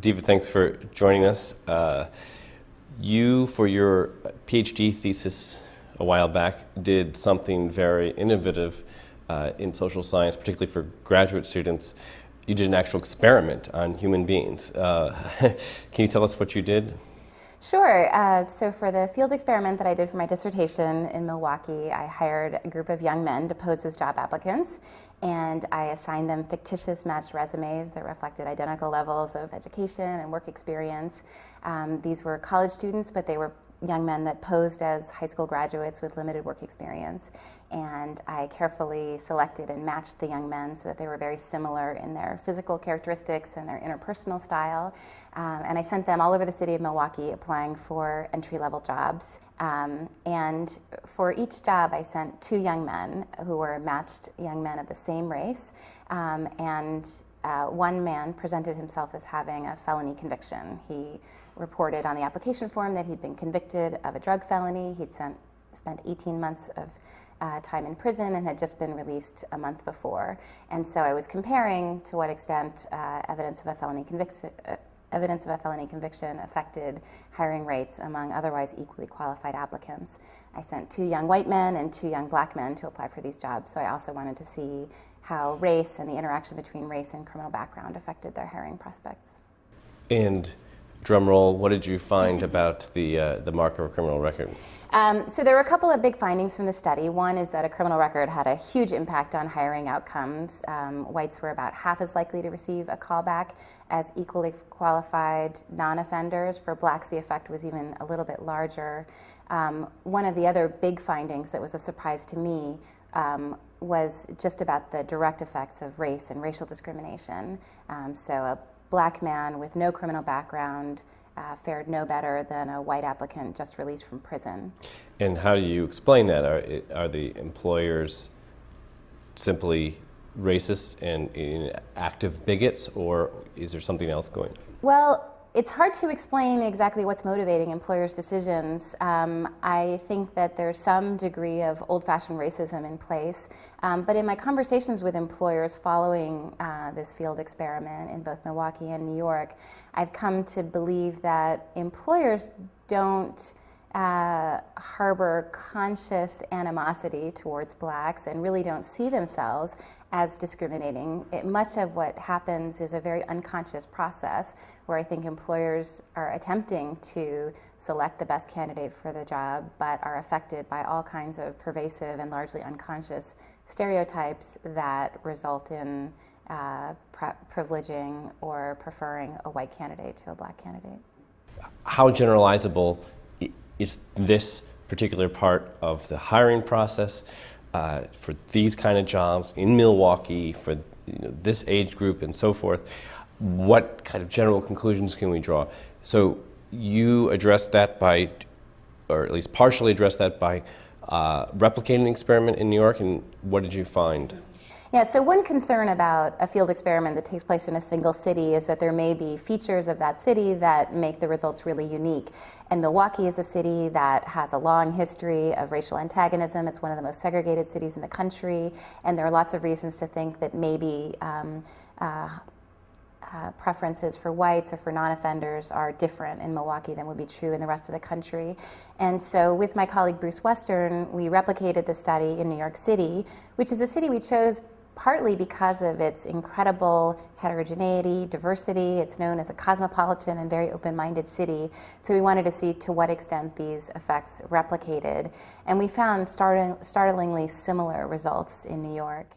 Devah, thanks for joining us. You, for your PhD thesis a while back, did something very innovative in social science, particularly for graduate students. You did an actual experiment on human beings. Can you tell us what you did? Sure. So for the field experiment that I did for my dissertation in Milwaukee, I hired a group of young men to pose as job applicants, and I assigned them fictitious matched resumes that reflected identical levels of education and work experience. These were college students, but they were young men that posed as high school graduates with limited work experience. And I carefully selected and matched the young men so that they were very similar in their physical characteristics and their interpersonal style. And I sent them all over the city of Milwaukee applying for entry-level jobs. And for each job, I sent two young men who were matched young men of the same race. One man presented himself as having a felony conviction. He reported on the application form that he'd been convicted of a drug felony. He'd spent 18 months of time in prison and had just been released a month before. And so I was comparing to what extent evidence of a felony conviction affected hiring rates among otherwise equally qualified applicants. I sent two young white men and two young black men to apply for these jobs, so I also wanted to see how race and the interaction between race and criminal background affected their hiring prospects. And drum roll, what did you find about the mark of a criminal record? So there were a couple of big findings from the study. One is that a criminal record had a huge impact on hiring outcomes. Whites were about half as likely to receive a callback as equally qualified non-offenders. For blacks, the effect was even a little bit larger. One of the other big findings that was a surprise to me was just about the direct effects of race and racial discrimination. So a black man with no criminal background fared no better than a white applicant just released from prison. And how do you explain that? Are the employers simply racist and active bigots, or is there something else going on? Well, it's hard to explain exactly what's motivating employers' decisions. I think that there's some degree of old-fashioned racism in place, but in my conversations with employers following this field experiment in both Milwaukee and New York, I've come to believe that employers don't harbor conscious animosity towards blacks and really don't see themselves as discriminating. Much of what happens is a very unconscious process where I think employers are attempting to select the best candidate for the job, but are affected by all kinds of pervasive and largely unconscious stereotypes that result in privileging or preferring a white candidate to a black candidate. How generalizable is this particular part of the hiring process for these kind of jobs in Milwaukee, for this age group and so forth? What kind of general conclusions can we draw? So you addressed that by, or at least partially addressed that by replicating the experiment in New York, and what did you find? Yeah, so one concern about a field experiment that takes place in a single city is that there may be features of that city that make the results really unique. And Milwaukee is a city that has a long history of racial antagonism. It's one of the most segregated cities in the country, and there are lots of reasons to think that maybe preferences for whites or for non-offenders are different in Milwaukee than would be true in the rest of the country. And so with my colleague Bruce Western, we replicated the study in New York City, which is a city we chose partly because of its incredible heterogeneity, diversity. It's known as a cosmopolitan and very open-minded city. So we wanted to see to what extent these effects replicated. And we found startlingly similar results in New York.